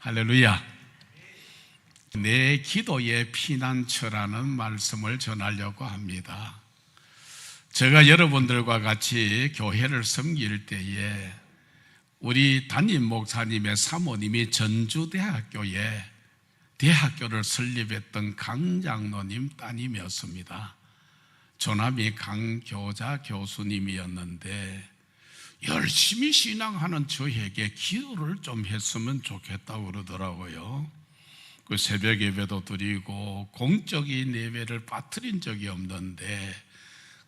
할렐루야. 내 기도의 피난처라는 말씀을 전하려고 합니다. 제가 여러분들과 같이 교회를 섬길 때에 우리 담임 목사님의 사모님이 전주대학교에 대학교를 설립했던 강 장로님 따님이었습니다. 조남이 강교자 교수님이었는데 열심히 신앙하는 저에게 기도를 좀 했으면 좋겠다고 그러더라고요. 그 새벽 예배도 드리고 공적인 예배를 빠뜨린 적이 없는데,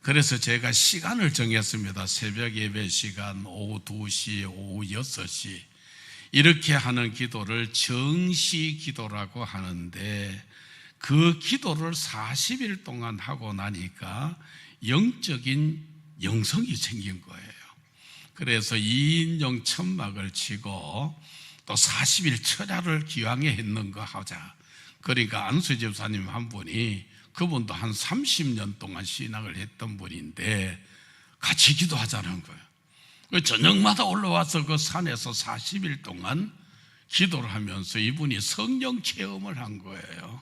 그래서 제가 시간을 정했습니다. 새벽 예배 시간 오후 2시, 오후 6시 이렇게 하는 기도를 정시 기도라고 하는데, 그 기도를 40일 동안 하고 나니까 영적인 영성이 생긴 거예요. 그래서 2인용 천막을 치고 또 40일 철야를 기왕에 했는 거 하자. 그러니까 안수 집사님 한 분이, 그분도 한 30년 동안 신앙을 했던 분인데 같이 기도하자는 거예요. 저녁마다 올라와서 그 산에서 40일 동안 기도를 하면서 이분이 성령 체험을 한 거예요.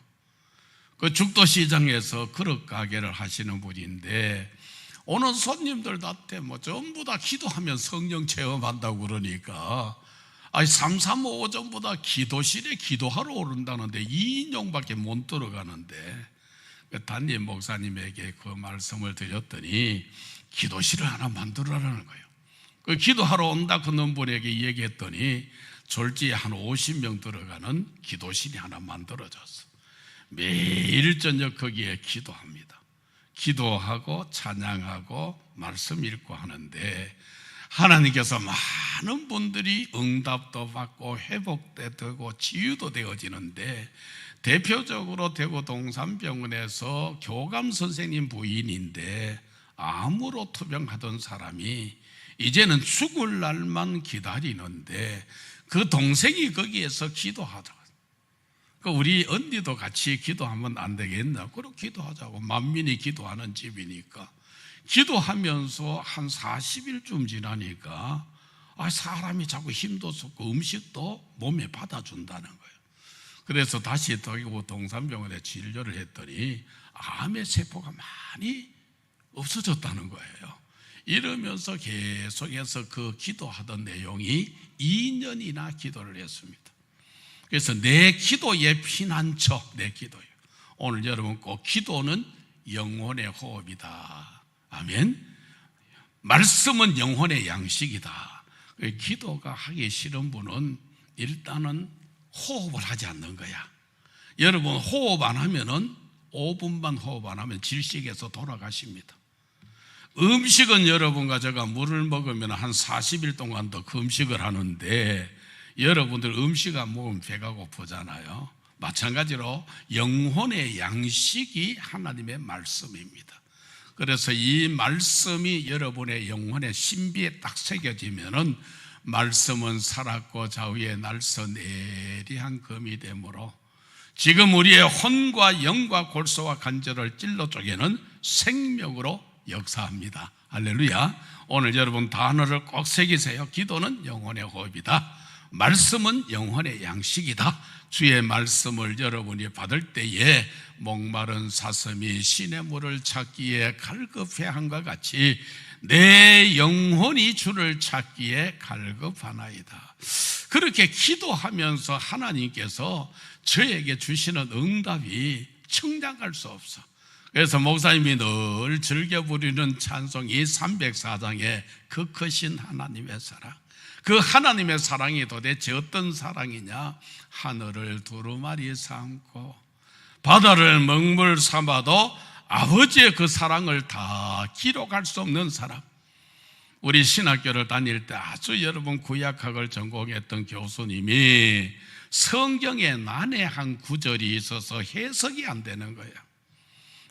그 죽도시장에서 그릇 가게를 하시는 분인데, 오는 손님들한테 전부 다 기도하면 성령 체험한다고 그러니까 335 전부 다 기도실에 기도하러 오른다는데 2인용밖에 못 들어가는데, 담임 목사님에게 그 말씀을 드렸더니 기도실을 하나 만들어라는 거예요. 그 기도하러 온다 그런 분에게 얘기했더니 졸지에 한 50명 들어가는 기도실이 하나 만들어졌어. 매일 저녁 거기에 기도합니다. 기도하고 찬양하고 말씀 읽고 하는데, 하나님께서 많은 분들이 응답도 받고 회복되고 치유도 되어지는데, 대표적으로 대구 동산병원에서 교감 선생님 부인인데 암으로 투병하던 사람이 이제는 죽을 날만 기다리는데, 그 동생이 거기에서 기도하더라고요. 우리 언니도 같이 기도하면 안 되겠나? 그럼 기도하자고. 만민이 기도하는 집이니까. 기도하면서 한 40일쯤 지나니까 사람이 자꾸 힘도 쏟고 음식도 몸에 받아준다는 거예요. 그래서 다시 대구 동산병원에 진료를 했더니 암의 세포가 많이 없어졌다는 거예요. 이러면서 계속해서 그 기도하던 내용이 2년이나 기도를 했습니다. 그래서 내 기도의 피난처, 내 기도예요. 오늘 여러분 꼭 기도는 영혼의 호흡이다. 아멘. 말씀은 영혼의 양식이다. 기도가 하기 싫은 분은 일단은 호흡을 하지 않는 거야. 여러분 호흡 안 하면은 5분만 호흡 안 하면 질식해서 돌아가십니다. 음식은 여러분과 제가 물을 먹으면 한 40일 동안 더 금식을 하는데, 여러분들 음식 안 먹으면 배가 고프잖아요. 마찬가지로 영혼의 양식이 하나님의 말씀입니다. 그래서 이 말씀이 여러분의 영혼의 신비에 딱 새겨지면은 말씀은 살았고 좌우에 날서 내리한 검이 되므로 지금 우리의 혼과 영과 골소와 관절을 찔러 쪼개는 생명으로 역사합니다. 할렐루야. 오늘 여러분 단어를 꼭 새기세요. 기도는 영혼의 호흡이다. 말씀은 영혼의 양식이다. 주의 말씀을 여러분이 받을 때에 목마른 사슴이 시냇 물을 찾기에 갈급해한것 같이 내 영혼이 주를 찾기에 갈급하나이다. 그렇게 기도하면서 하나님께서 저에게 주시는 응답이 청량할 수 없어. 그래서 목사님이 늘 즐겨 부르는 찬송이 304장의 그 크신 하나님의 사랑. 그 하나님의 사랑이 도대체 어떤 사랑이냐? 하늘을 두루마리 삼고 바다를 먹물 삼아도 아버지의 그 사랑을 다 기록할 수 없는 사랑. 우리 신학교를 다닐 때 아주 여러분 구약학을 전공했던 교수님이 성경에 난해한 구절이 있어서 해석이 안 되는 거예요.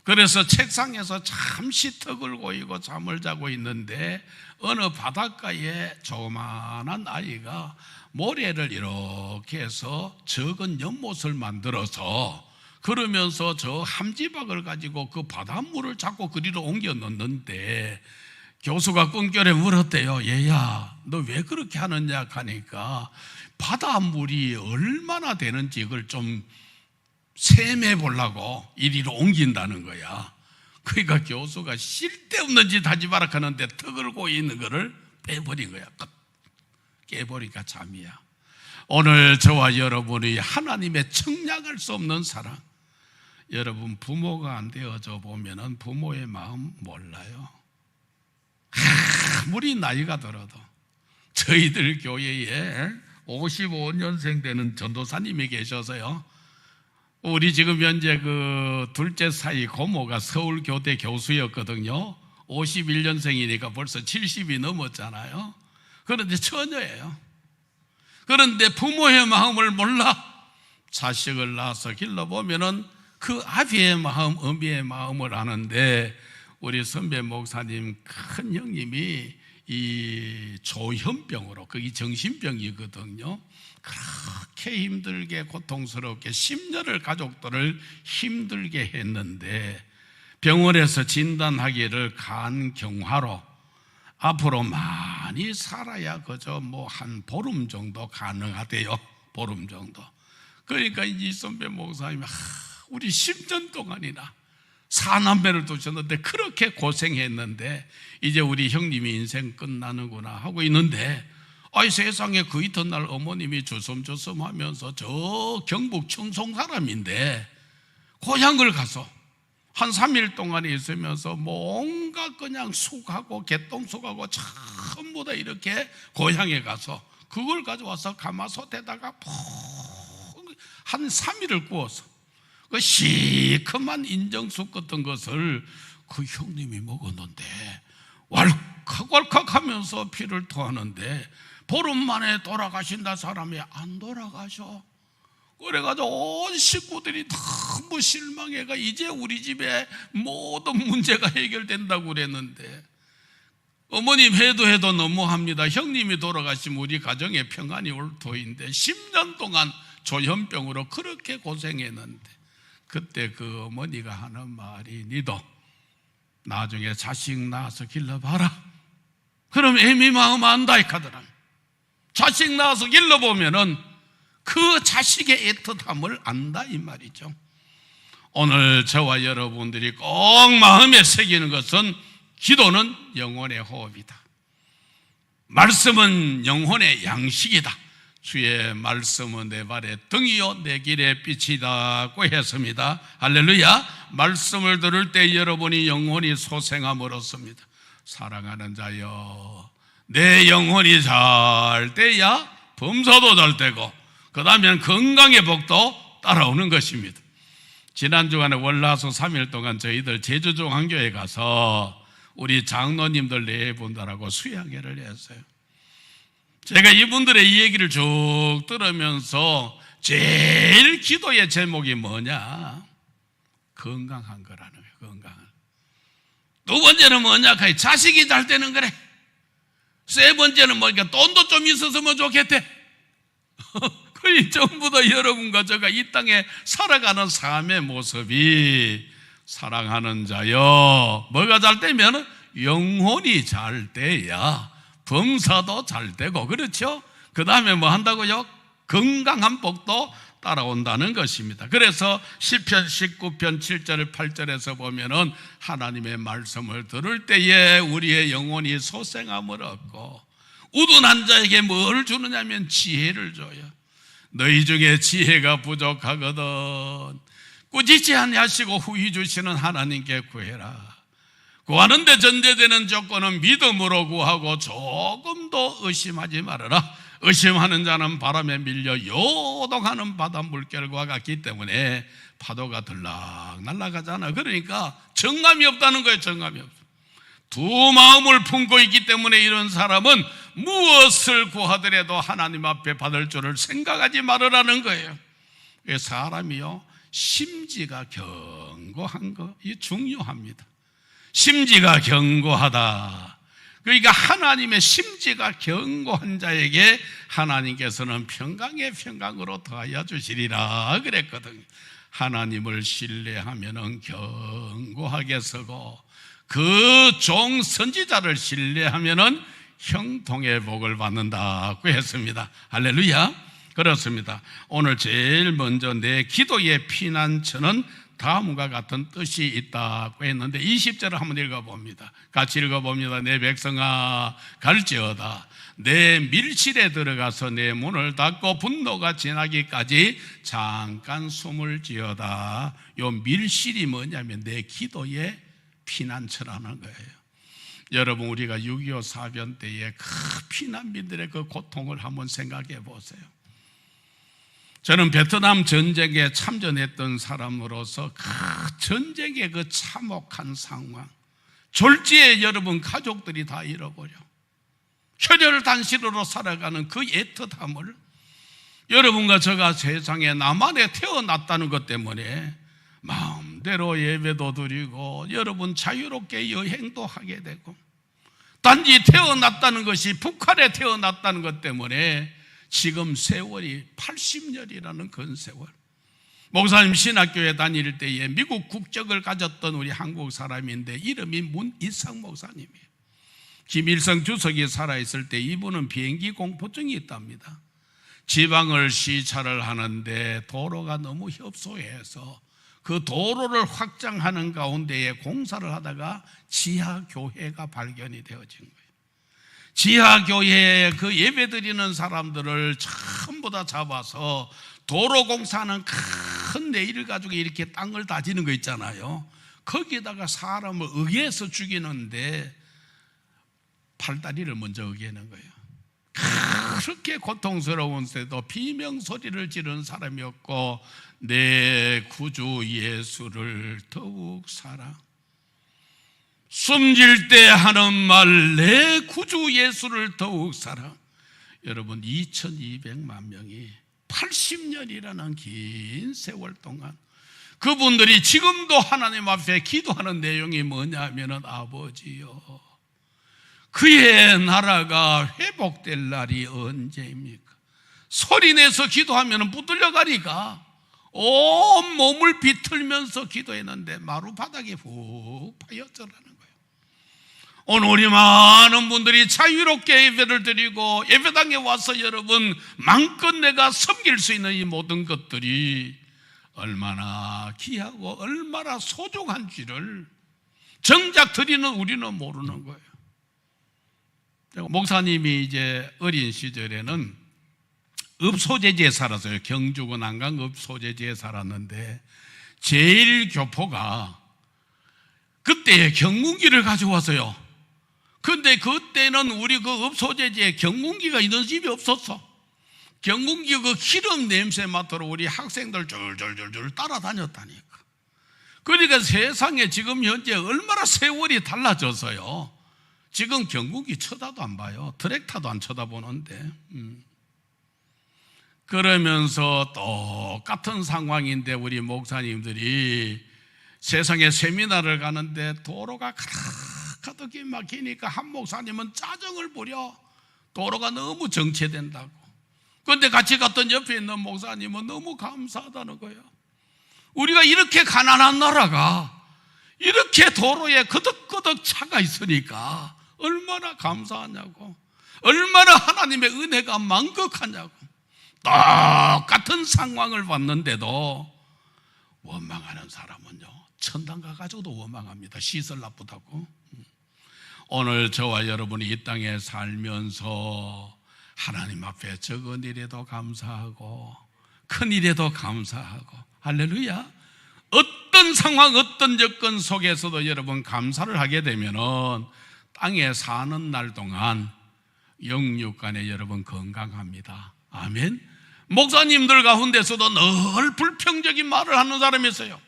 그래서 책상에서 잠시 턱을 고이고 잠을 자고 있는데 어느 바닷가에 조그만한 아이가 모래를 이렇게 해서 적은 연못을 만들어서, 그러면서 저 함지박을 가지고 그 바닷물을 자꾸 그리로 옮겨 넣는데 교수가 꿍결에 물었대요. 얘야, 너 왜 그렇게 하느냐 하니까 바닷물이 얼마나 되는지 그걸 좀 셈해 보려고 이리로 옮긴다는 거야. 그러니까 교수가 쓸데없는 짓 하지 마라 하는데 턱을 고 있는 거를 빼버린 거야. 깨버리니까 잠이야. 오늘 저와 여러분이 하나님의 청량할 수 없는 사랑, 여러분 부모가 안 되어져 보면은 부모의 마음 몰라요. 아무리 나이가 들어도. 저희들 교회에 55년생 되는 전도사님이 계셔서요, 우리 지금 현재 그 둘째 사이 고모가 서울교대 교수였거든요. 51년생이니까 벌써 70이 넘었잖아요. 그런데 처녀예요. 그런데 부모의 마음을 몰라. 자식을 낳아서 길러보면은 그 아비의 마음, 어미의 마음을 아는데, 우리 선배 목사님 큰 형님이 이 조현병으로, 그게 정신병이거든요. 그렇게 힘들게 고통스럽게 10년을 가족들을 힘들게 했는데, 병원에서 진단하기를 간경화로 앞으로 많이 살아야 그저 뭐 한 보름 정도 가능하대요. 보름 정도. 그러니까 이 선배 목사님이 우리 10년 동안이나 4남매를 두셨는데 그렇게 고생했는데 이제 우리 형님이 인생 끝나는구나 하고 있는데, 아이 세상에 그 이튿날 어머님이 주섬주섬 하면서 저 경북 청송 사람인데 고향을 가서 한 3일 동안 있으면서 뭔가 그냥 쑥하고 개똥쑥하고 전부 다 이렇게 고향에 가서 그걸 가져와서 가마솥에다가 한 3일을 구워서 그 시큼한 인정숙 같은 것을 그 형님이 먹었는데 왈칵왈칵 하면서 피를 토하는데, 보름 만에 돌아가신다 사람이 안 돌아가셔. 그래가지고 온 식구들이 너무 실망해가 이제 우리 집에 모든 문제가 해결된다고 그랬는데, 어머님 해도 너무합니다. 형님이 돌아가시면 우리 가정에 평안이 올 터인데 10년 동안 조현병으로 그렇게 고생했는데, 그때 그 어머니가 하는 말이, 니도 나중에 자식 낳아서 길러봐라. 그럼 애미 마음 안다 이카더라. 자식 낳아서 길러보면은 그 자식의 애틋함을 안다 이 말이죠. 오늘 저와 여러분들이 꼭 마음에 새기는 것은, 기도는 영혼의 호흡이다. 말씀은 영혼의 양식이다. 주의 말씀은 내 발의 등이요 내 길의 빛이다고 했습니다. 할렐루야. 말씀을 들을 때 여러분이 영혼이 소생함을 얻습니다. 사랑하는 자여, 내 영혼이 잘 돼야 범사도 잘 되고 그 다음엔 건강의 복도 따라오는 것입니다. 지난 주간에 월화수 3일 동안 저희들 제주중앙교회 가서 우리 장로님들 4분들하고 수양회를 했어요. 제가 이분들의 이 얘기를 쭉 들으면서 제일 기도의 제목이 뭐냐? 건강한 거라는 거예요. 건강. 두 번째는 뭐냐? 자식이 잘 되는 거래. 세 번째는 뭐니까 돈도 좀 있었으면 좋겠대. 거의 전부 다 여러분과 제가 이 땅에 살아가는 삶의 모습이, 사랑하는 자여, 뭐가 잘 되면 영혼이 잘 돼야 범사도 잘 되고, 그렇죠? 그 다음에 뭐 한다고요? 건강한 복도 따라온다는 것입니다. 그래서 시편 19편 7절 8절에서 보면은 하나님의 말씀을 들을 때에 우리의 영혼이 소생함을 얻고, 우둔한 자에게 뭘 주느냐면 지혜를 줘요. 너희 중에 지혜가 부족하거든 꾸짖지 아니하시고 후히 주시는 하나님께 구해라. 구하는데 전제되는 조건은 믿음으로 구하고 조금도 의심하지 말아라. 의심하는 자는 바람에 밀려 요동하는 바다 물결과 같기 때문에 파도가 들락 날아가잖아. 그러니까 정감이 없다는 거예요. 정감이 없어. 두 마음을 품고 있기 때문에 이런 사람은 무엇을 구하더라도 하나님 앞에 받을 줄을 생각하지 말으라는 거예요. 사람이요, 심지가 견고한 거, 이 중요합니다. 심지가 견고하다. 그러니까 하나님의 심지가 견고한 자에게 하나님께서는 평강에 평강으로 더하여 주시리라 그랬거든요. 하나님을 신뢰하면은 견고하게 서고 그 종 선지자를 신뢰하면은 형통의 복을 받는다고 했습니다. 할렐루야. 그렇습니다. 오늘 제일 먼저 내 기도의 피난처는 다음과 같은 뜻이 있다고 했는데 20절을 한번 읽어봅니다. 같이 읽어봅니다. 내 백성아 갈지어다 내 밀실에 들어가서 내 문을 닫고 분노가 지나기까지 잠깐 숨을 지어다. 요 밀실이 뭐냐면 내 기도의 피난처라는 거예요. 여러분, 우리가 6.25 사변 때의 그 피난민들의 그 고통을 한번 생각해 보세요. 저는 베트남 전쟁에 참전했던 사람으로서 그 전쟁의 그 참혹한 상황, 졸지에 여러분 가족들이 다 잃어버려 혈혈단신으로 살아가는 그 애틋함을 여러분과 저가 세상에 나만에 태어났다는 것 때문에 마음대로 예배도 드리고 여러분 자유롭게 여행도 하게 되고, 단지 태어났다는 것이 북한에 태어났다는 것 때문에 지금 세월이 80년이라는 건 세월. 목사님 신학교에 다닐 때에 미국 국적을 가졌던 우리 한국 사람인데 이름이 문이상 목사님이에요. 김일성 주석이 살아있을 때 이분은 비행기 공포증이 있답니다. 지방을 시찰을 하는데 도로가 너무 협소해서 그 도로를 확장하는 가운데에 공사를 하다가 지하교회가 발견이 되어진 거예요. 지하교회에 그 예배드리는 사람들을 전부 다 잡아서 도로 공사하는 큰 레일을 가지고 이렇게 땅을 다지는 거 있잖아요. 거기에다가 사람을 의해서 죽이는데 팔다리를 먼저 의기하는 거예요. 그렇게 고통스러운 때도 비명소리를 지르는 사람이었고, 내 구주 예수를 더욱 사랑, 숨질 때 하는 말 내 구주 예수를 더욱 사랑. 여러분, 2200만 명이 80년이라는 긴 세월 동안 그분들이 지금도 하나님 앞에 기도하는 내용이 뭐냐면은 아버지요, 그의 나라가 회복될 날이 언제입니까? 소리내서 기도하면 붙들려 가니까 온 몸을 비틀면서 기도했는데 마루바닥에 훅 파여져라는 거예요. 오늘 우리 많은 분들이 자유롭게 예배를 드리고 예배당에 와서 여러분 마음껏 내가 섬길 수 있는 이 모든 것들이 얼마나 귀하고 얼마나 소중한지를 정작 드리는 우리는 모르는 거예요. 목사님이 이제 어린 시절에는 읍소재지에 살았어요. 경주고 난강 읍소재지에 살았는데 제일 교포가 그때 경운기를 가져왔어요. 근데 그때는 우리 그 읍소재지에 경운기가 있는 집이 없었어. 경운기 그 기름 냄새 맡으러 우리 학생들 줄줄줄줄 따라다녔다니까. 그러니까 세상에 지금 현재 얼마나 세월이 달라져서요, 지금 경운기 쳐다도 안 봐요. 트랙터도 안 쳐다보는데. 그러면서 똑같은 상황인데 우리 목사님들이 세상에 세미나를 가는데 도로가 가득히 막히니까 한 목사님은 짜증을 부려. 도로가 너무 정체된다고. 그런데 같이 갔던 옆에 있는 목사님은 너무 감사하다는 거예요. 우리가 이렇게 가난한 나라가 이렇게 도로에 거덕거덕 차가 있으니까 얼마나 감사하냐고, 얼마나 하나님의 은혜가 만극하냐고. 똑같은 상황을 봤는데도 원망하는 사람은요, 천당 가가지고도 원망합니다. 시설 나쁘다고. 오늘 저와 여러분이 이 땅에 살면서 하나님 앞에 적은 일에도 감사하고 큰 일에도 감사하고, 할렐루야, 어떤 상황 어떤 여건 속에서도 여러분 감사를 하게 되면은 땅에 사는 날 동안 영육간에 여러분 건강합니다. 아멘. 목사님들 가운데서도 늘 불평적인 말을 하는 사람이 있어요.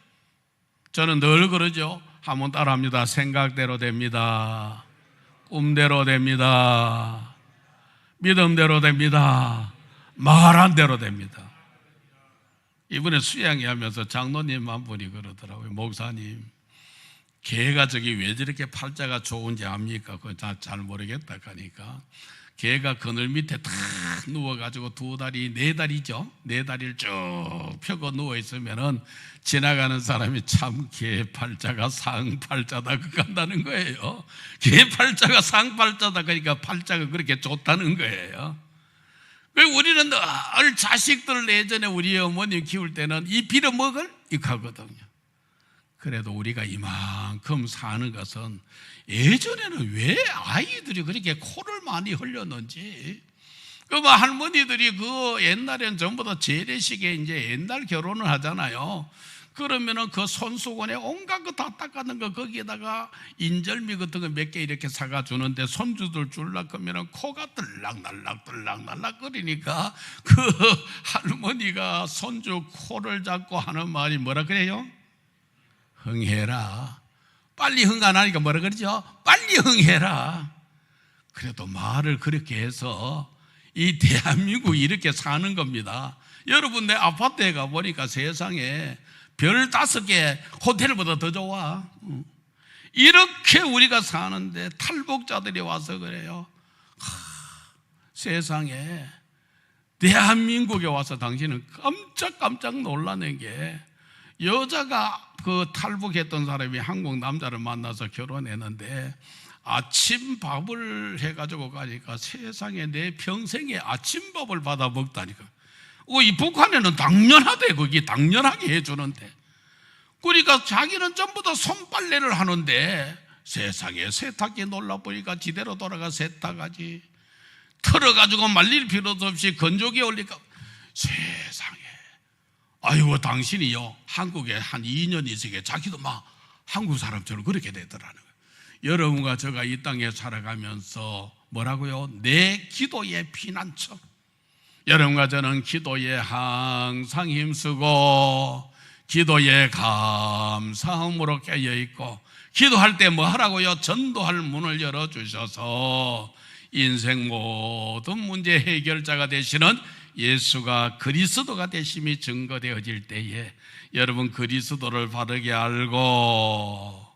저는 늘 그러죠. 한번 따라합니다. 생각대로 됩니다. 꿈대로 됩니다. 믿음대로 됩니다. 말한 대로 됩니다. 이번에 수양회 하면서 장로님 한 분이 그러더라고요. 목사님, 개가 저기 왜 저렇게 팔자가 좋은지 압니까? 그거 잘 모르겠다 하니까, 개가 그늘 밑에 탁 누워가지고 두 다리, 네 다리죠. 네 다리를 쭉 펴고 누워있으면은 지나가는 사람이 참 개 팔자가 상팔자다 그간다는 거예요. 개 팔자가 상팔자다 그러니까 팔자가 그렇게 좋다는 거예요. 우리는 늘 자식들을 예전에 우리 어머니 키울 때는 이 빌어먹을 익하거든요. 그래도 우리가 이만큼 사는 것은 예전에는 왜 아이들이 그렇게 코를 많이 흘렸는지, 할머니들이 옛날엔 전부 다 재래식에 이제 옛날 결혼을 하잖아요. 그러면은 그 손수건에 온갖 거 다 닦아놓은 거 거기에다가 인절미 같은 거 몇 개 이렇게 사가 주는데 손주들 줄라 하면은 코가 들락날락 거리니까 그 할머니가 손주 코를 잡고 하는 말이 뭐라 그래요? 흥해라. 빨리 흥 안 하니까 뭐라 그러죠? 빨리 흥해라. 그래도 말을 그렇게 해서 이 대한민국이 이렇게 사는 겁니다. 여러분, 내 아파트에 가보니까 세상에 별 5개 호텔보다 더 좋아. 이렇게 우리가 사는데 탈북자들이 와서 그래요. 세상에 대한민국에 와서 당신은 깜짝 놀라는 게, 여자가 탈북했던 사람이 한국 남자를 만나서 결혼했는데 아침밥을 해가지고 가니까 세상에 내 평생에 아침밥을 받아 먹다니까. 이 북한에는 당연하대. 거기 당연하게 해주는데, 그러니까 자기는 전부 다 손빨래를 하는데 세상에 세탁기 놀라보니까 지대로 돌아가 세탁하지. 털어가지고 말릴 필요도 없이 건조기에 올리니까 세상에. 아이고, 당신이요 한국에 한 2년 있으게 자기도 막 한국 사람처럼 그렇게 되더라는 거예요. 여러분과 제가 이 땅에 살아가면서 뭐라고요? 내 기도의 피난처. 여러분과 저는 기도에 항상 힘쓰고 기도에 감사함으로 깨어있고, 기도할 때 뭐 하라고요? 전도할 문을 열어주셔서 인생 모든 문제 해결자가 되시는 예수가 그리스도가 되심이 증거되어질 때에, 여러분 그리스도를 바르게 알고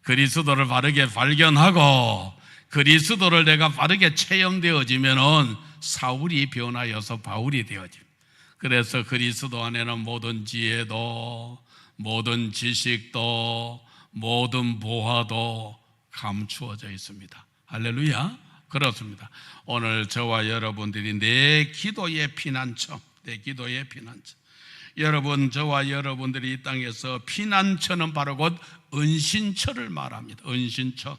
그리스도를 바르게 발견하고 그리스도를 내가 바르게 체험되어지면은 사울이 변하여서 바울이 되어집니다. 그래서 그리스도 안에는 모든 지혜도 모든 지식도 모든 보화도 감추어져 있습니다. 할렐루야. 그렇습니다. 오늘 저와 여러분들이 내 기도의 피난처, 내 기도의 피난처. 여러분, 저와 여러분들이 이 땅에서 피난처는 바로 곧 은신처를 말합니다. 은신처.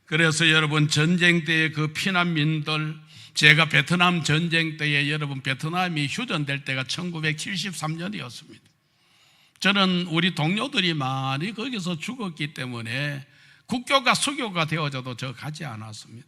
그래서 여러분, 전쟁 때의 그 피난민들, 제가 베트남 전쟁 때에 여러분 베트남이 휴전될 때가 1973년이었습니다. 저는 우리 동료들이 많이 거기서 죽었기 때문에 국교가 수교가 되어져도 저 가지 않았습니다.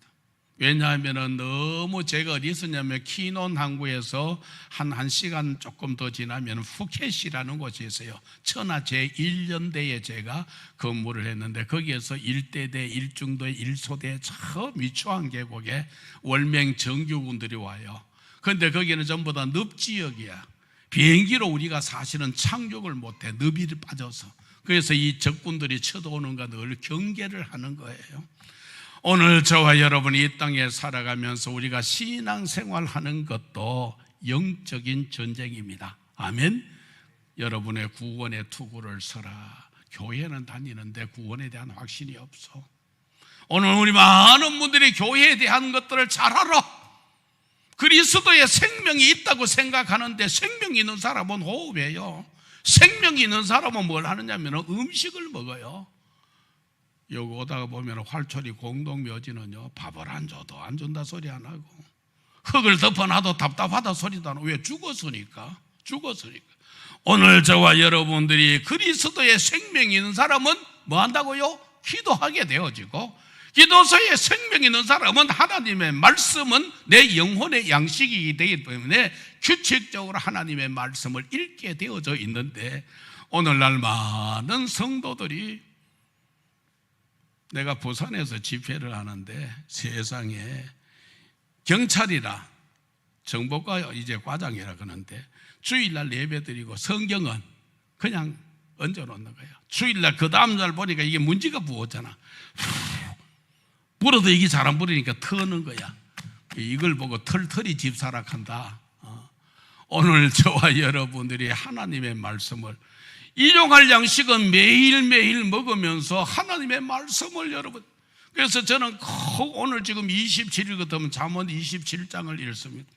왜냐하면 너무 제가 어디 있었냐면 키논 항구에서 한 1시간 조금 더 지나면 푸켓이라는 곳이 있어요. 천하 제1연대에 제가 근무를 했는데, 거기에서 1대대, 1중대, 1소대 저 미추한 계곡에 월맹 정규군들이 와요. 그런데 거기는 전부 다 늪지역이야. 비행기로 우리가 사실은 착륙을 못해, 늪이 빠져서. 그래서 이 적군들이 쳐들어오는 거 늘 경계를 하는 거예요. 오늘 저와 여러분이 이 땅에 살아가면서 우리가 신앙생활하는 것도 영적인 전쟁입니다. 아멘. 여러분의 구원의 투구를 서라. 교회는 다니는데 구원에 대한 확신이 없어. 오늘 우리 많은 분들이 교회에 대한 것들을 잘 알아. 그리스도의 생명이 있다고 생각하는데 생명이 있는 사람은 호흡해요. 생명이 있는 사람은 뭘 하느냐면 음식을 먹어요. 여기 오다가 보면 활초리 공동묘지는요, 밥을 안 줘도 안 준다 소리 안 하고, 흙을 덮어놔도 답답하다 소리도 안 하고. 왜? 죽었으니까. 오늘 저와 여러분들이 그리스도의 생명이 있는 사람은 뭐 한다고요? 기도하게 되어지고, 기도서에 생명이 있는 사람은 하나님의 말씀은 내 영혼의 양식이기 되기 때문에 규칙적으로 하나님의 말씀을 읽게 되어져 있는데, 오늘날 많은 성도들이, 내가 부산에서 집회를 하는데 세상에 경찰이라 정보과 이제 과장이라 그러는데 주일날 예배드리고 성경은 그냥 얹어놓는 거예요. 주일날 그 다음날 보니까 이게 문제가 부었잖아. 불어도 이게 잘 안 부르니까 터는 거야. 이걸 보고 털털이 집사락한다. 오늘 저와 여러분들이 하나님의 말씀을 일용할 양식은 매일매일 먹으면서 하나님의 말씀을 여러분, 그래서 저는 꼭 오늘 지금 27일 같으면 잠언 27장을 읽습니다.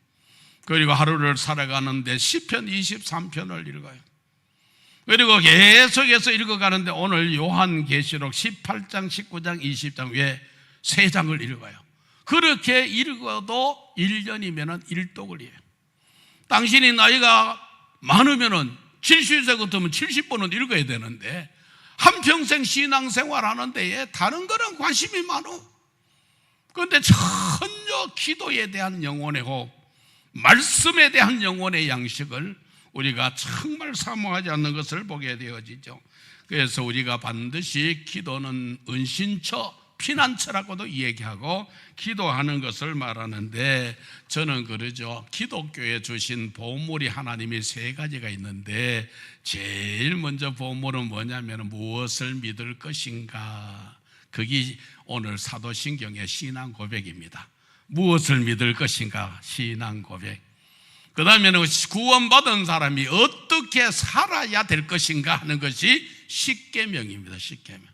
그리고 하루를 살아가는데 시편 23편을 읽어요. 그리고 계속해서 읽어가는데 오늘 요한계시록 18장, 19장, 20장 외에 3장을 읽어요. 그렇게 읽어도 1년이면 1독을 해요. 당신이 나이가 많으면 70세 같으면 70번은 읽어야 되는데 한평생 신앙생활 하는 데에 다른 거는 관심이 많어. 그런데 전혀 기도에 대한 영혼의 호흡, 말씀에 대한 영혼의 양식을 우리가 정말 사모하지 않는 것을 보게 되어지죠. 그래서 우리가 반드시 기도는 은신처, 피난처라고도 얘기하고 기도하는 것을 말하는데, 저는 그러죠. 기독교에 주신 보물이 하나님이 3가지가 있는데 제일 먼저 보물은 뭐냐면 무엇을 믿을 것인가. 그게 오늘 사도신경의 신앙 고백입니다. 무엇을 믿을 것인가, 신앙 고백. 그 다음에는 구원받은 사람이 어떻게 살아야 될 것인가 하는 것이 십계명입니다. 십계명.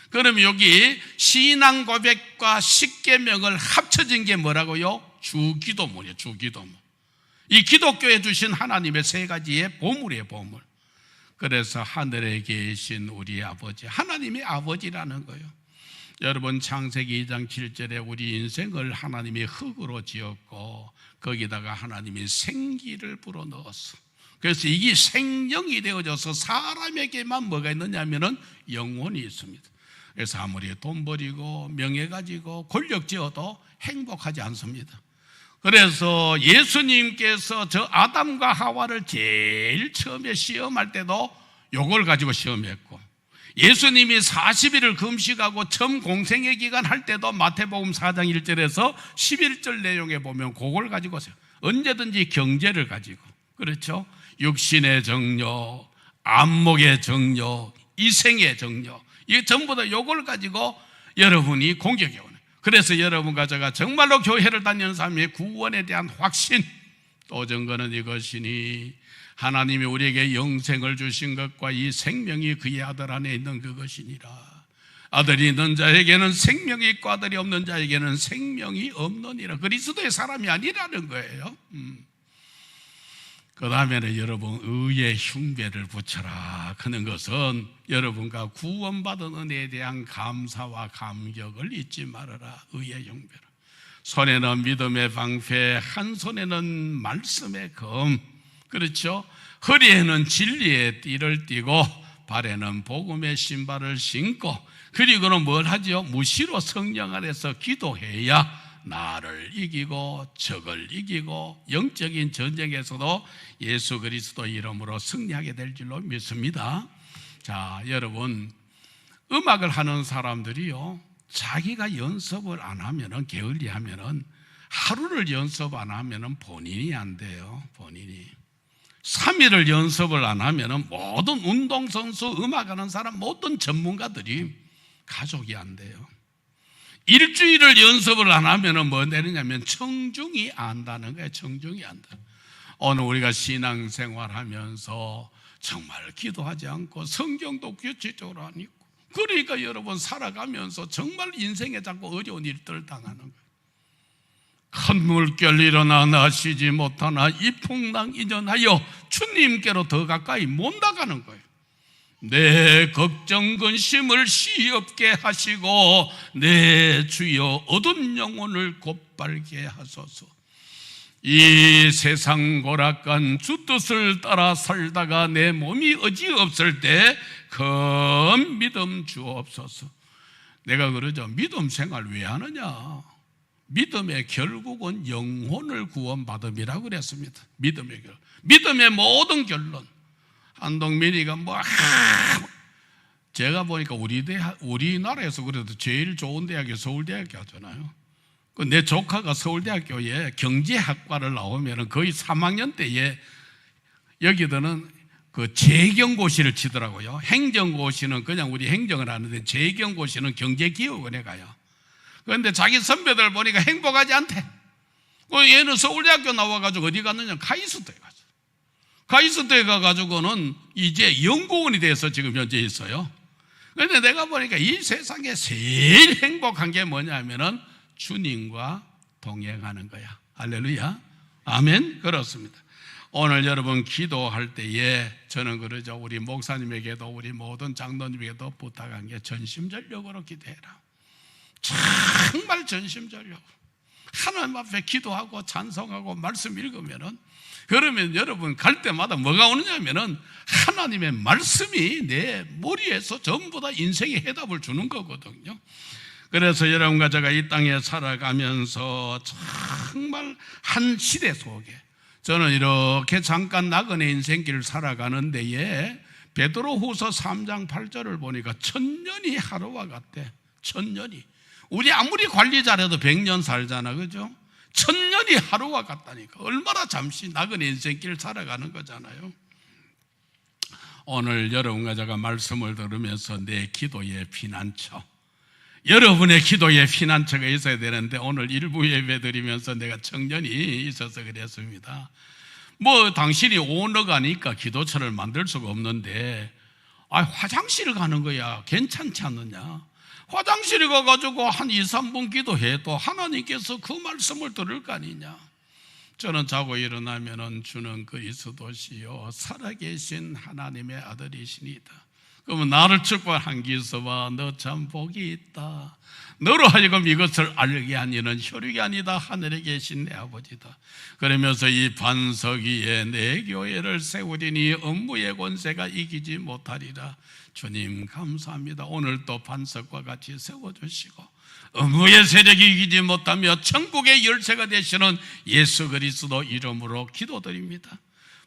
그럼 여기 신앙 고백과 십계명을 합쳐진 게 뭐라고요? 주기도문이에요. 주기도문. 이 기독교에 주신 하나님의 3가지의 보물이에요. 보물. 그래서 하늘에 계신 우리 아버지, 하나님의 아버지라는 거예요. 여러분, 창세기 2장 7절에 우리 인생을 하나님이 흙으로 지었고 거기다가 하나님이 생기를 불어넣었어. 그래서 이게 생명이 되어져서 사람에게만 뭐가 있느냐면은 영혼이 있습니다. 그래서 아무리 돈 버리고 명예 가지고 권력 지어도 행복하지 않습니다. 그래서 예수님께서 저 아담과 하와를 제일 처음에 시험할 때도 요걸 가지고 시험했고, 예수님이 40일을 금식하고 처음 공생의 기간 할 때도 마태복음 4장 1절에서 11절 내용에 보면 그걸 가지고 언제든지 경제를 가지고, 그렇죠? 육신의 정욕, 안목의 정욕, 이생의 정욕, 이 전부 다 요걸 가지고 여러분이 공격해 오네. 그래서 여러분과 제가 정말로 교회를 다니는 사람의 구원에 대한 확신, 또 증거는 이것이니 하나님이 우리에게 영생을 주신 것과 이 생명이 그의 아들 안에 있는 그것이니라. 아들이 있는 자에게는 생명이 있고 아들이 없는 자에게는 생명이 없느니라. 그리스도의 사람이 아니라는 거예요. 그 다음에는 여러분, 의의 흉배를 붙여라 하는 것은 여러분과 구원받은 은혜에 대한 감사와 감격을 잊지 말아라. 의의 흉배를. 손에는 믿음의 방패, 한 손에는 말씀의 검, 그렇죠? 허리에는 진리의 띠를 띠고 발에는 복음의 신발을 신고, 그리고는 뭘 하죠? 무시로 성령 안에서 기도해야 나를 이기고 적을 이기고 영적인 전쟁에서도 예수 그리스도 이름으로 승리하게 될 줄로 믿습니다. 자, 여러분, 음악을 하는 사람들이요, 자기가 연습을 안 하면은, 게을리하면은, 하루를 연습 안 하면은 본인이 안 돼요. 본인이 3일을 연습을 안 하면은 모든 운동선수, 음악하는 사람, 모든 전문가들이 가족이 안 돼요. 일주일을 연습을 안 하면은 뭐 되느냐면 청중이 안다는 거예요. 청중이 안다. 오늘 우리가 신앙생활 하면서 정말 기도하지 않고 성경도 규칙적으로 안 읽고, 그러니까 여러분 살아가면서 정말 인생에 자꾸 어려운 일들을 당하는 거예요. 큰 물결 일어나 나 쉬지 못하나 이 풍랑 이전하여 주님께로 더 가까이 못 나가는 거예요. 내 걱정 근심을 시없게 하시고 내 주여 어두운 영혼을 곧발게 하소서. 이 세상 고락간 주 뜻을 따라 살다가 내 몸이 어지없을 때 큰 믿음 주옵소서. 내가 그러죠. 믿음 생활 왜 하느냐? 믿음의 결국은 영혼을 구원받음이라고 그랬습니다. 믿음의 결론, 믿음의 모든 결론. 한동민이가 제가 보니까 우리나라에서 그래도 제일 좋은 대학이 서울대학교 하잖아요. 내 조카가 서울대학교에 경제학과를 나오면 거의 3학년 때에 여기들은 그 재경고시를 치더라고요. 행정고시는 그냥 우리 행정을 하는데 재경고시는 경제기업원에 가요. 그런데 자기 선배들 보니까 행복하지 않대. 얘는 서울대학교 나와가지고 어디 갔느냐? 카이스트에 가죠. 카이스트에 가가지고는 이제 연구원이 돼서 지금 현재 있어요. 그런데 내가 보니까 이 세상에 제일 행복한 게 뭐냐면은 주님과 동행하는 거야. 할렐루야. 아멘. 그렇습니다. 오늘 여러분 기도할 때에 저는 그러죠. 우리 목사님에게도 우리 모든 장로님에게도 부탁한 게 전심전력으로 기도해라. 정말 전심전력. 하나님 앞에 기도하고 찬송하고 말씀 읽으면은, 그러면 여러분 갈 때마다 뭐가 오느냐면은 하나님의 말씀이 내 머리에서 전부 다 인생의 해답을 주는 거거든요. 그래서 여러분과 제가 이 땅에 살아가면서 정말 한 시대 속에 저는 이렇게 잠깐 나그네 인생길을 살아가는 데에 베드로후서 3장 8절을 보니까 천년이 하루와 같대. 천년이. 우리 아무리 관리 잘해도 100년 살잖아, 그죠? 천년이 하루와 같다니까. 얼마나 잠시 나그네 인생길을 살아가는 거잖아요. 오늘 여러분과 제가 말씀을 들으면서 내 기도의 피난처, 여러분의 기도의 피난처가 있어야 되는데, 오늘 일부 예배 드리면서 내가 청년이 있어서 그랬습니다. 뭐 당신이 오너 가니까 기도처를 만들 수가 없는데, 화장실 가는 거야 괜찮지 않느냐? 화장실에 가가지고 한 2, 3분 기도해도 하나님께서 그 말씀을 들을 거 아니냐? 저는 자고 일어나면은 주는 그리스도시요 살아계신 하나님의 아들이시니다. 그러면 나를 축복한 기서와 너 참 복이 있다. 너로 하여금 이것을 알게 한 이는 혈육이 아니다. 하늘에 계신 내 아버지다. 그러면서 이 반석 위에 내 교회를 세우리니 음부의 권세가 이기지 못하리라. 주님 감사합니다. 오늘 또 반석과 같이 세워주시고 음부의 세력이 이기지 못하며 천국의 열쇠가 되시는 예수 그리스도 이름으로 기도드립니다.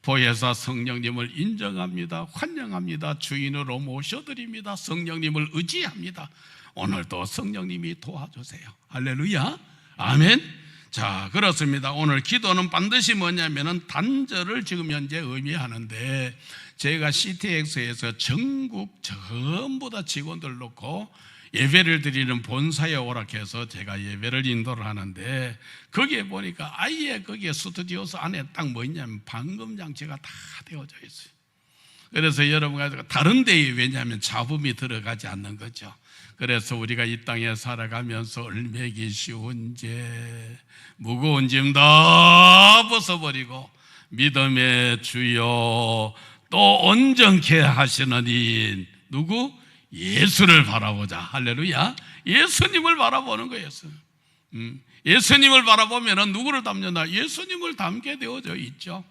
보혜사 성령님을 인정합니다. 환영합니다. 주인으로 모셔드립니다. 성령님을 의지합니다. 오늘도 성령님이 도와주세요. 할렐루야. 아멘. 자, 그렇습니다. 오늘 기도는 반드시 뭐냐면은 단절을 지금 현재 의미하는데, 제가 CTX에서 전국 전부 다 직원들 놓고 예배를 드리는 본사에 오락해서 제가 예배를 인도를 하는데, 거기에 보니까 아예 거기에 스튜디오스 안에 딱 뭐 있냐면 방금 장치가 다 되어져 있어요. 그래서 여러분과 다른 데에 왜냐하면 잡음이 들어가지 않는 거죠. 그래서 우리가 이 땅에 살아가면서 얼매기 쉬운 죄, 무거운 짐 다 벗어버리고 믿음의 주여 또 온전케 하시는 이 누구? 예수를 바라보자. 할렐루야. 예수님을 바라보는 거예요. 예수님을 바라보면 누구를 닮는다? 예수님을 닮게 되어져 있죠.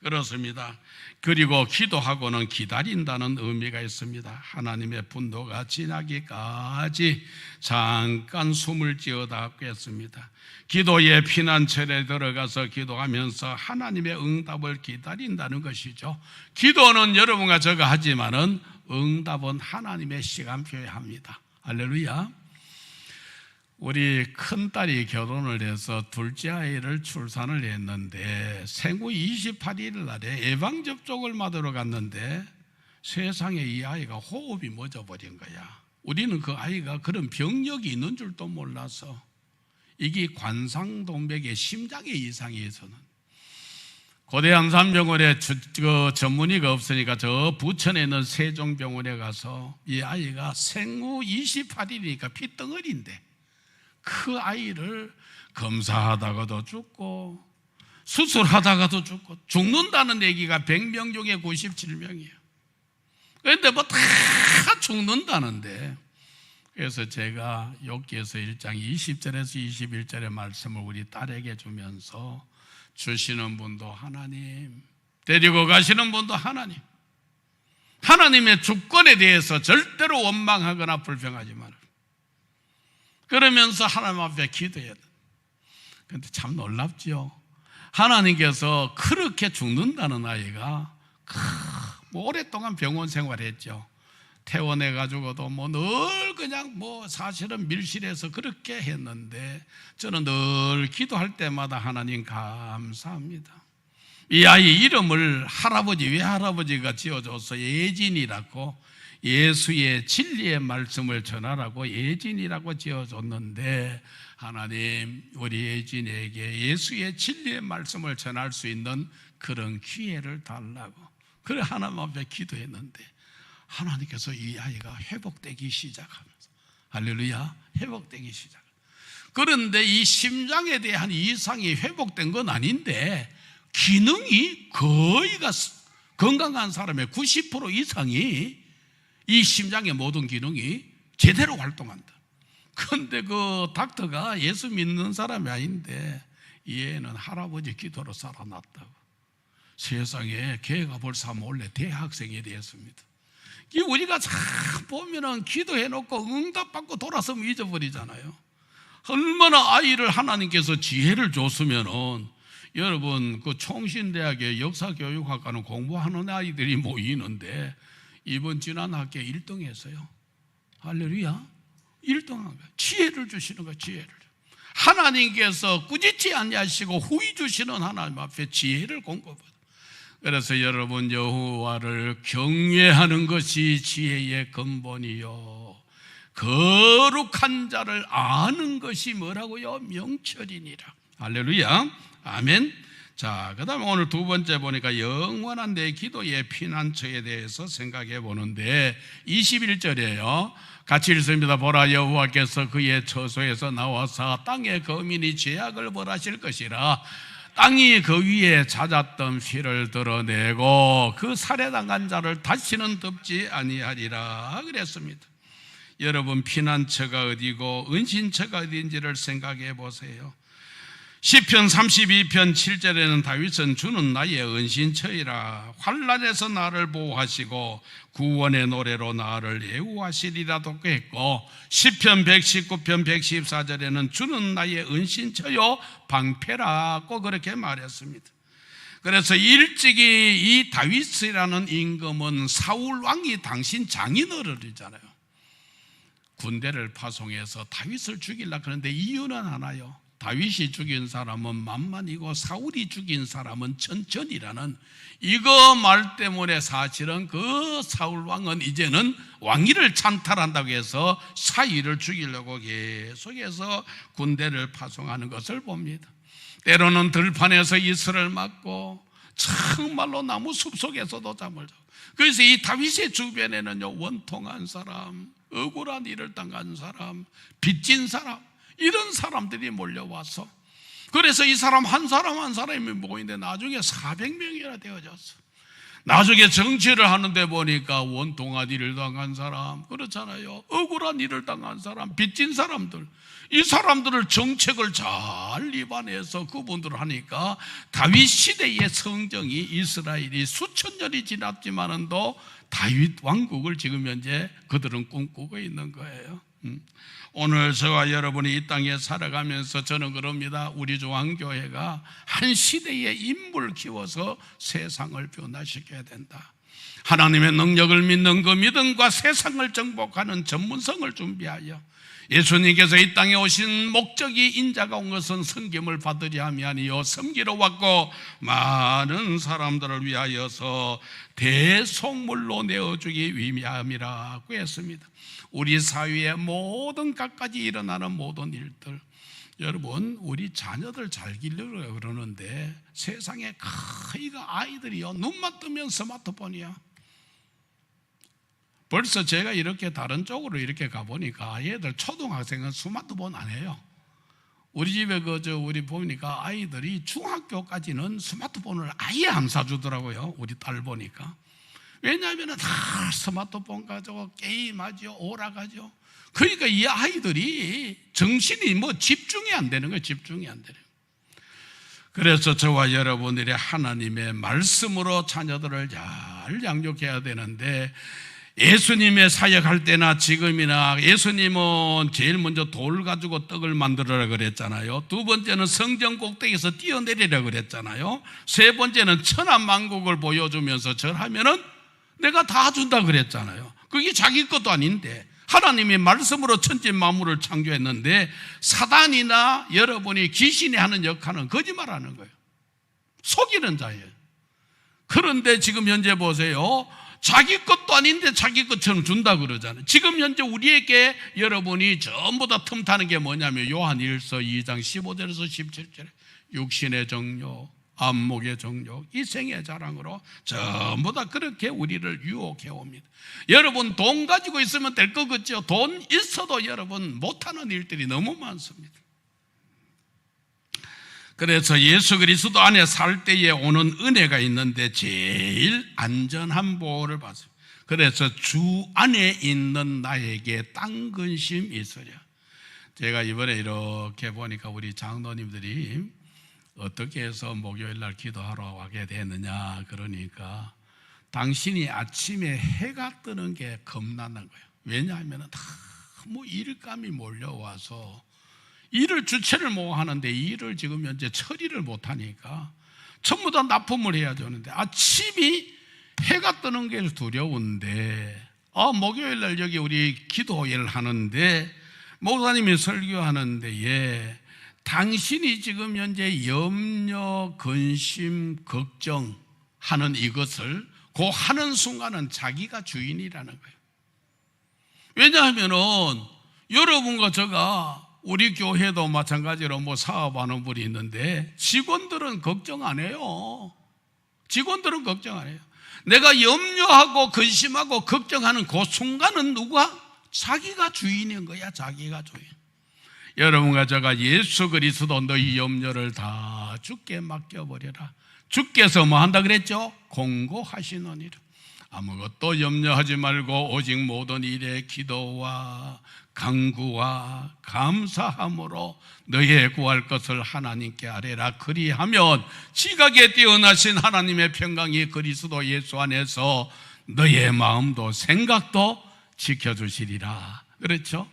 그렇습니다. 그리고 기도하고는 기다린다는 의미가 있습니다. 하나님의 분노가 지나기까지 잠깐 숨을 지어닫겠습니다. 기도의 피난처에 들어가서 기도하면서 하나님의 응답을 기다린다는 것이죠. 기도는 여러분과 제가 하지만은 응답은 하나님의 시간표에 합니다. 할렐루야. 우리 큰딸이 결혼을 해서 둘째 아이를 출산을 했는데 생후 28일 날에 예방접종을 맞으러 갔는데 세상에 이 아이가 호흡이 멎어버린 거야. 우리는 그 아이가 그런 병력이 있는 줄도 몰라서, 이게 관상동맥의 심장의 이상이 있어는 고대 안산병원에 전문의가 없으니까 저 부천에 있는 세종병원에 가서 이 아이가 생후 28일이니까 핏덩어리인데 그 아이를 검사하다가도 죽고 수술하다가도 죽고, 죽는다는 얘기가 100명 중에 97명이에요. 그런데 뭐 다 죽는다는데, 그래서 제가 욥기에서 1장 20절에서 21절의 말씀을 우리 딸에게 주면서, 주시는 분도 하나님, 데리고 가시는 분도 하나님, 하나님의 주권에 대해서 절대로 원망하거나 불평하지 마라. 그러면서 하나님 앞에 기도해야 돼. 그런데 참 놀랍죠. 하나님께서 그렇게 죽는다는 아이가 뭐 오랫동안 병원 생활했죠. 퇴원해가지고도 뭐 늘 그냥 뭐 사실은 밀실에서 그렇게 했는데, 저는 늘 기도할 때마다 하나님 감사합니다. 이 아이 이름을 할아버지, 외할아버지가 지어줘서 예진이라고, 예수의 진리의 말씀을 전하라고 예진이라고 지어줬는데, 하나님, 우리 예진에게 예수의 진리의 말씀을 전할 수 있는 그런 기회를 달라고, 그래 하나님 앞에 기도했는데 하나님께서 이 아이가 회복되기 시작하면서, 할렐루야, 회복되기 시작. 그런데 이 심장에 대한 이상이 회복된 건 아닌데 기능이 거의가, 건강한 사람의 90% 이상이 이 심장의 모든 기능이 제대로 활동한다. 그런데 그 닥터가 예수 믿는 사람이 아닌데 이 애는 할아버지 기도로 살아났다고. 세상에 걔가 벌써 몰래 대학생이 되었습니다. 우리가 참 보면은 기도해놓고 응답받고 돌아서면 잊어버리잖아요. 얼마나 아이를 하나님께서 지혜를 줬으면은, 여러분 그 총신대학의 역사교육학과는 공부하는 아이들이 모이는데 이번 지난 학기에 1등 했어요. 할렐루야, 1등한 거예요. 지혜를 주시는 거예요. 지혜를. 하나님께서 꾸짖지 아니하시고 후히 주시는 하나님 앞에 지혜를 공급받아. 그래서 여러분, 여호와를 경외하는 것이 지혜의 근본이요, 거룩한 자를 아는 것이 뭐라고요? 명철이니라. 할렐루야, 아멘. 자, 그 다음에 오늘 두 번째 보니까 영원한 내 기도의 피난처에 대해서 생각해 보는데 21절이에요. 같이 읽습니다. 보라, 여호와께서 그의 처소에서 나와서 땅의 거민이 죄악을 벌하실 것이라. 땅이 그 위에 잦았던 피를 드러내고 그 살해당한 자를 다시는 덮지 아니하리라 그랬습니다. 여러분, 피난처가 어디고 은신처가 어딘지를 생각해 보세요. 시편 32편 7절에는 다윗은 주는 나의 은신처이라, 환난에서 나를 보호하시고 구원의 노래로 나를 예우하시리라도 했고, 시편 119편 114절에는 주는 나의 은신처요 방패라고 그렇게 말했습니다. 그래서 일찍이 이 다윗이라는 임금은 사울 왕이 당신 장인어른이잖아요. 군대를 파송해서 다윗을 죽이려고 하는데 이유는 하나요. 다윗이 죽인 사람은 만만이고 사울이 죽인 사람은 천천이라는 이거 말 때문에 사실은 그 사울 왕은 이제는 왕위를 찬탈한다고 해서 사위를 죽이려고 계속해서 군대를 파송하는 것을 봅니다. 때로는 들판에서 이슬을 맞고 정말로 나무 숲속에서도 잠을 자고. 그래서 이 다윗의 주변에는요, 원통한 사람, 억울한 일을 당한 사람, 빚진 사람, 이런 사람들이 몰려와서, 그래서 이 사람 한 사람 한 사람이 모이는데 나중에 400명이나 되어졌어. 나중에 정치를 하는데 보니까 원통한 일을 당한 사람, 그렇잖아요, 억울한 일을 당한 사람, 빚진 사람들, 이 사람들을 정책을 잘 입안해서 그분들을 하니까 다윗 시대의 성정이, 이스라엘이 수천 년이 지났지만은도 다윗 왕국을 지금 현재 그들은 꿈꾸고 있는 거예요. 오늘 저와 여러분이 이 땅에 살아가면서 저는 그럽니다. 우리 중앙교회가 한 시대의 인물 키워서 세상을 변화시켜야 된다. 하나님의 능력을 믿는 그 믿음과 세상을 정복하는 전문성을 준비하여, 예수님께서 이 땅에 오신 목적이, 인자가 온 것은 섬김을 받으려 함이 아니요 섬기러 왔고 많은 사람들을 위하여서 대속물로 내어주기 위함이라고 했습니다. 우리 사회의 모든 갖가지 일어나는 모든 일들, 여러분 우리 자녀들 잘 기르려고 그러는데 세상에 거의가 아이들이요 눈만 뜨면 스마트폰이야. 벌써 제가 이렇게 다른 쪽으로 이렇게 가보니까 얘들 초등학생은 스마트폰 안 해요. 우리 집에 우리 보니까 아이들이 중학교까지는 스마트폰을 아예 안 사주더라고요. 우리 딸 보니까. 왜냐하면 다 스마트폰 가지고 게임하죠, 오락하죠. 그러니까 이 아이들이 정신이 집중이 안 되는 거예요. 집중이 안 되는. 그래서 저와 여러분들이 하나님의 말씀으로 자녀들을 잘 양육해야 되는데, 예수님의 사역할 때나 지금이나 예수님은 제일 먼저 돌 가지고 떡을 만들어라 그랬잖아요. 두 번째는 성전 꼭대기에서 뛰어내리라 그랬잖아요. 세 번째는 천하만국을 보여주면서 절하면은 내가 다 준다 그랬잖아요. 그게 자기 것도 아닌데 하나님이 말씀으로 천지 만물을 창조했는데 사단이나 여러분이 귀신이 하는 역할은 거짓말하는 거예요. 속이는 자예요. 그런데 지금 현재 보세요. 자기 것도 아닌데 자기 것처럼 준다 그러잖아요. 지금 현재 우리에게 여러분이 전부 다 틈타는 게 뭐냐면 요한일서 2장 15절에서 17절에 육신의 정욕, 안목의 정욕, 이생의 자랑으로 전부 다 그렇게 우리를 유혹해 옵니다. 여러분 돈 가지고 있으면 될 것 같죠? 돈 있어도 여러분 못하는 일들이 너무 많습니다. 그래서 예수 그리스도 안에 살 때에 오는 은혜가 있는데 제일 안전한 보호를 받습니다. 그래서 주 안에 있는 나에게 딴 근심 있으랴. 제가 이번에 이렇게 보니까 우리 장로님들이 어떻게 해서 목요일 날 기도하러 가게 되느냐 그러니까 당신이 아침에 해가 뜨는 게 겁나는 거예요. 왜냐하면 너무 일감이 몰려와서 일을 주체를 못 하는데 일을 지금 현재 처리를 못 하니까 전부 다 납품을 해야 되는데 아침이 해가 뜨는 게 두려운데 목요일 날 여기 우리 기도회를 하는데 목사님이 설교하는데 당신이 지금 현재 염려, 근심, 걱정하는 이것을 그 하는 순간은 자기가 주인이라는 거예요. 왜냐하면은 여러분과 제가 우리 교회도 마찬가지로 사업하는 분이 있는데 직원들은 걱정 안 해요. 직원들은 걱정 안 해요. 내가 염려하고 근심하고 걱정하는 그 순간은 누가? 자기가 주인인 거야. 자기가 주인. 여러분과 제가 예수 그리스도 너희 염려를 다 주께 맡겨버려라. 주께서 뭐 한다 그랬죠? 공고하시느니라. 아무것도 염려하지 말고 오직 모든 일에 기도와 간구와 감사함으로 너희의 구할 것을 하나님께 아뢰라. 그리하면 지각에 뛰어나신 하나님의 평강이 그리스도 예수 안에서 너희의 마음도 생각도 지켜주시리라. 그렇죠?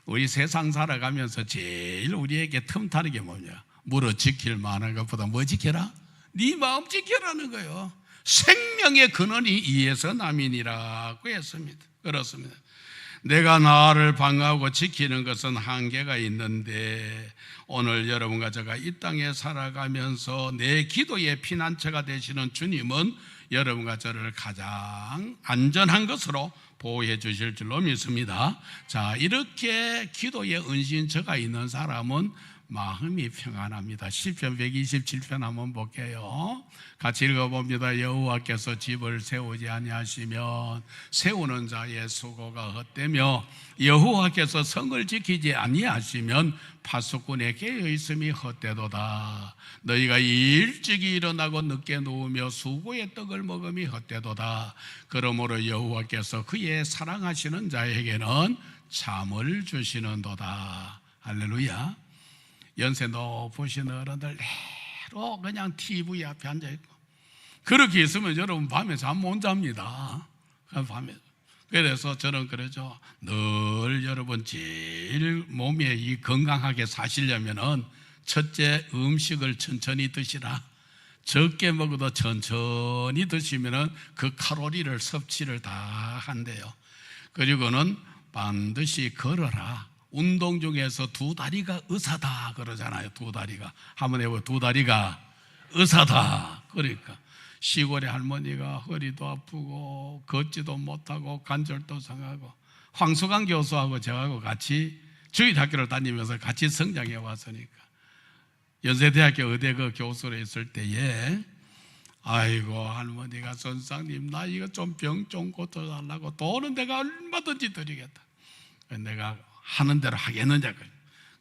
우리 세상 살아가면서 제일 우리에게 틈타는 게 뭐냐? 물어 지킬 만한 것보다 뭐 지켜라? 네 마음 지켜라는 거예요. 생명의 근원이 이에서 남이니라고 했습니다. 그렇습니다. 내가 나를 방어하고 지키는 것은 한계가 있는데 오늘 여러분과 제가 이 땅에 살아가면서 내 기도의 피난처가 되시는 주님은 여러분과 저를 가장 안전한 것으로 보호해 주실 줄로 믿습니다. 자, 이렇게 기도의 은신처가 있는 사람은 마음이 평안합니다. 시편 127편 한번 볼게요. 같이 읽어봅니다. 여호와께서 집을 세우지 아니하시면 세우는 자의 수고가 헛되며 여호와께서 성을 지키지 아니하시면 파수꾼의 깨어있음이 헛되도다. 너희가 일찍이 일어나고 늦게 누우며 수고의 떡을 먹음이 헛되도다. 그러므로 여호와께서 그의 사랑하시는 자에게는 잠을 주시는도다. 할렐루야. 연세 높으신 어른들 내로 그냥 TV 앞에 앉아있고 그렇게 있으면 여러분 밤에 잠 못 잡니다. 밤에. 그래서 저는 그러죠. 늘 여러분 제일 몸에 이 건강하게 사시려면은 첫째 음식을 천천히 드시라. 적게 먹어도 천천히 드시면은 그 칼로리를 섭취를 다 한대요. 그리고는 반드시 걸어라. 운동 중에서 두 다리가 의사다 그러잖아요. 두 다리가. 한번 해보세요. 두 다리가 의사다. 그러니까 시골의 할머니가 허리도 아프고 걷지도 못하고 관절도 상하고 황수강 교수하고 저하고 같이 주일학교를 다니면서 같이 성장해 왔으니까 연세대학교 의대 그 교수로 있을 때에 아이고 할머니가 선생님 나 이거 좀 병 좀 고쳐달라고 돈은 내가 얼마든지 드리겠다. 내가 하는 대로 하겠느냐.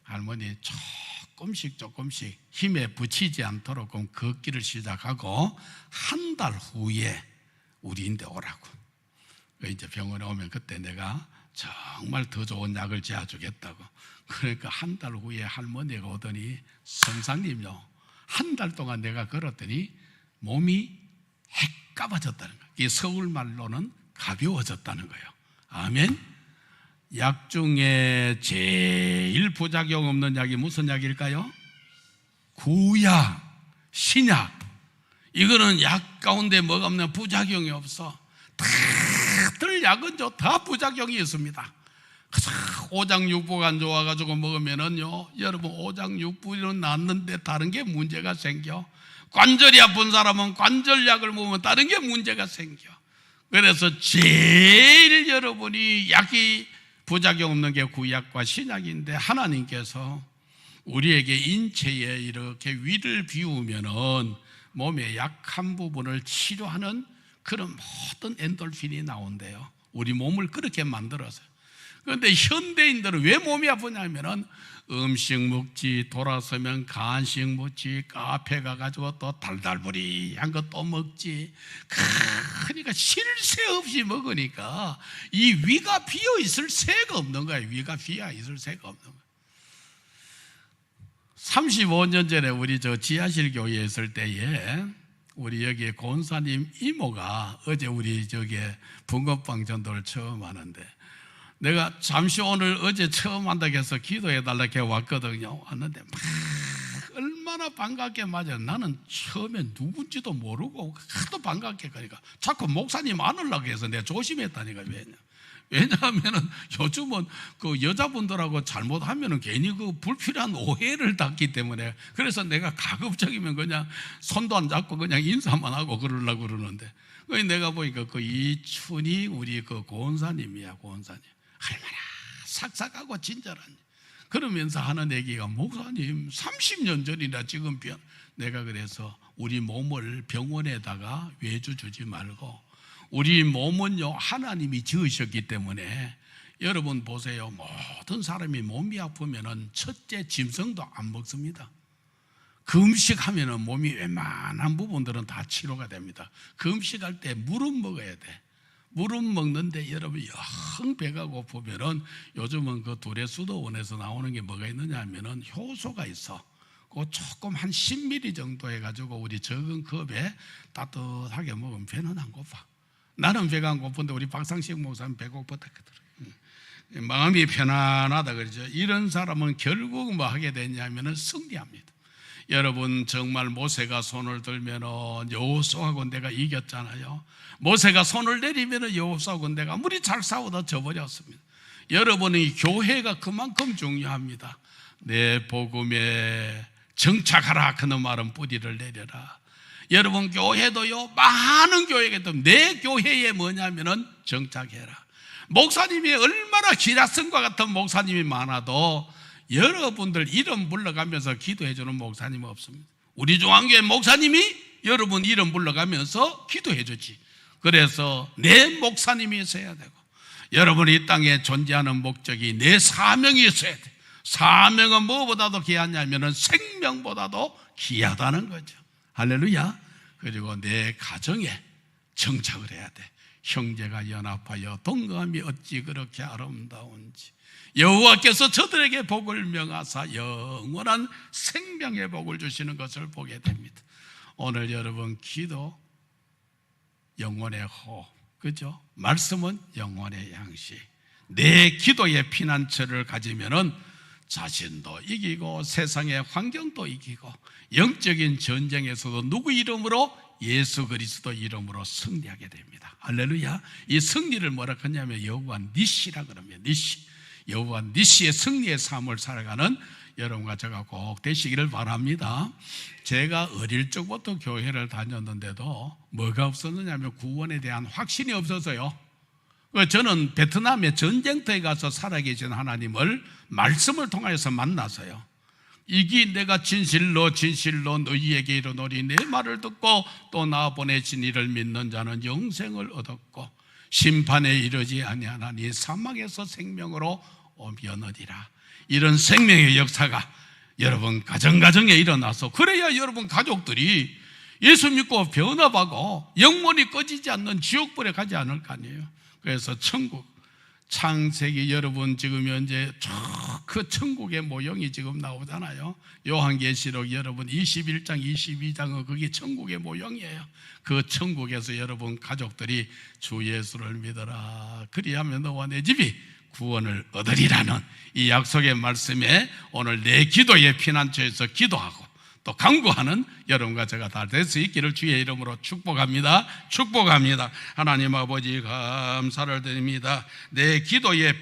할머니 조금씩 힘에 붙이지 않도록 걷기를 시작하고 한 달 후에 우리인데 오라고. 이제 병원에 오면 그때 내가 정말 더 좋은 약을 재워주겠다고. 그러니까 한 달 후에 할머니가 오더니 선생님요 한 달 동안 내가 걸었더니 몸이 해까봐졌다는 거예요. 이 서울말로는 가벼워졌다는 거예요. 아멘. 약 중에 제일 부작용 없는 약이 무슨 약일까요? 구약, 신약. 이거는 약 가운데 뭐가 없는 부작용이 없어. 다들 약은 다 부작용이 있습니다. 오장육부가 안 좋아가지고 먹으면은요, 여러분 오장육부는 낫는데 다른 게 문제가 생겨. 관절이 아픈 사람은 관절약을 먹으면 다른 게 문제가 생겨. 그래서 제일 여러분이 약이 부작용 없는 게 구약과 신약인데, 하나님께서 우리에게 인체에 이렇게 위를 비우면은 몸의 약한 부분을 치료하는 그런 모든 엔돌핀이 나온대요. 우리 몸을 그렇게 만들어서요. 그런데 현대인들은 왜 몸이 아프냐면은 음식 먹지, 돌아서면 간식 먹지, 카페 가가지고 또 달달부리한 거 또 먹지. 그러니까 쉴 새 없이 먹으니까 이 위가 비어 있을 새가 없는 거예요. 위가 비어 있을 새가 없는 거예요. 35년 전에 우리 저 지하실 교회에 있을 때에 우리 여기 권사님 이모가 어제 우리 저기에 붕어빵 전도를 처음 하는데, 내가 잠시 오늘 어제 처음 한다고 해서 기도해달라고 해 왔거든요. 왔는데 막 얼마나 반갑게 맞아요. 나는 처음에 누군지도 모르고 하도 반갑게 가니까 자꾸 목사님 안으려고 해서 내가 조심했다니까. 왜냐하면은 요즘은 그 여자분들하고 잘못하면은 괜히 그 불필요한 오해를 받기 때문에, 그래서 내가 가급적이면 그냥 손도 안 잡고 그냥 인사만 하고 그러려고 그러는데, 내가 보니까 그 이춘이 우리 그 고은사님이야. 고은사님 얼마나 삭삭하고 친절한, 그러면서 하는 얘기가, 목사님 30년 전이나 지금 내가 그래서 우리 몸을 병원에다가 외주 주지 말고, 우리 몸은요 하나님이 지으셨기 때문에, 여러분 보세요. 모든 사람이 몸이 아프면은 첫째 짐승도 안 먹습니다. 금식하면은 몸이 웬만한 부분들은 다 치료가 됩니다. 금식할 때 물은 먹어야 돼. 물은 먹는데 여러분 영 배가 고프면은, 요즘은 그 두레수도원에서 나오는 게 뭐가 있느냐 하면은 효소가 있어. 그 조금 한 10ml 정도 해가지고 우리 적은 컵에 따뜻하게 먹으면 배는 안 고파. 나는 배가 안 고픈데 우리 박상식 목사님 배고팠다 그러더라고요. 마음이 편안하다 그러죠. 이런 사람은 결국 뭐 하게 되냐면은 승리합니다. 여러분 정말 모세가 손을 들면은 여호수아하고 내가 이겼잖아요. 모세가 손을 내리면은 여호수아하고 내가 아무리 잘 싸워도 져버렸습니다. 여러분의 교회가 그만큼 중요합니다. 내 복음에 정착하라 그는 말은 뿌리를 내려라. 여러분 교회도요, 많은 교회가 내 교회에 뭐냐면은 정착해라. 목사님이 얼마나 기라성과 같은 목사님이 많아도 여러분들 이름 불러가면서 기도해 주는 목사님은 없습니다. 우리 중앙교회 목사님이 여러분 이름 불러가면서 기도해 주지. 그래서 내 목사님이 있어야 되고, 여러분이 이 땅에 존재하는 목적이 내 사명이 있어야 돼. 사명은 무엇보다도 귀하냐면은 생명보다도 귀하다는 거죠. 할렐루야. 그리고 내 가정에 정착을 해야 돼. 형제가 연합하여 동감이 어찌 그렇게 아름다운지. 여호와께서 저들에게 복을 명하사 영원한 생명의 복을 주시는 것을 보게 됩니다. 오늘 여러분 기도 영혼의 호흡, 그죠? 말씀은 영혼의 양식. 내 기도의 피난처를 가지면은 자신도 이기고 세상의 환경도 이기고 영적인 전쟁에서도 누구 이름으로? 예수 그리스도 이름으로 승리하게 됩니다. 할렐루야. 이 승리를 뭐라 하냐면 여호와 니시라 그러면 니시. 여호와 니시의 승리의 삶을 살아가는 여러분과 제가 꼭 되시기를 바랍니다. 제가 어릴 적부터 교회를 다녔는데도 뭐가 없었느냐면 구원에 대한 확신이 없어서요. 저는 베트남의 전쟁터에 가서 살아계신 하나님을 말씀을 통하여서 만나서요, 이기 내가 진실로 너희에게 이르노니 내 말을 듣고 또 나 보내신 이를 믿는 자는 영생을 얻었고 심판에 이르지 아니하나니 사망에서 생명으로 옮겨느니라. 이런 생명의 역사가 여러분 가정가정에 일어나서, 그래야 여러분 가족들이 예수 믿고 변화하고 영원히 꺼지지 않는 지옥불에 가지 않을 거 아니에요. 그래서 천국, 창세기 여러분 지금 현재 그 천국의 모형이 지금 나오잖아요. 요한계시록 여러분 21장 22장은 그게 천국의 모형이에요. 그 천국에서 여러분 가족들이 주 예수를 믿어라 그리하면 너와 내 집이 구원을 얻으리라는 이 약속의 말씀에 오늘 내 기도의 피난처에서 기도하고 또 강구하는 여러분과 제가 다 될 수 있기를 주의 이름으로 축복합니다. 축복합니다. 하나님 아버지 감사를 드립니다. 내 기도의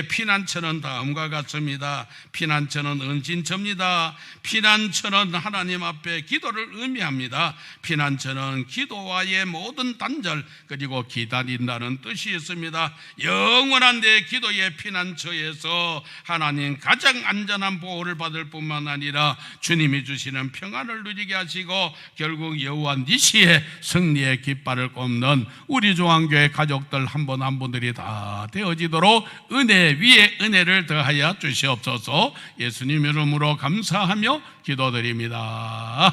피난처는 다음과 같습니다. 피난처는 은진처입니다. 피난처는 하나님 앞에 기도를 의미합니다. 피난처는 기도와의 모든 단절 그리고 기다린다는 뜻이 있습니다. 영원한 내 기도의 피난처에서 하나님 가장 안전한 보호를 받을 뿐만 아니라 주님이 주시는 평안을 누리게 하시고 결국 여호와 니시의 승리의 깃발을 꼽는 우리 조항교회 가족들 한 분 한 분들이 다 되어지도록 은혜 위에 은혜를 더하여 주시옵소서. 예수님 이름으로 감사하며 기도드립니다.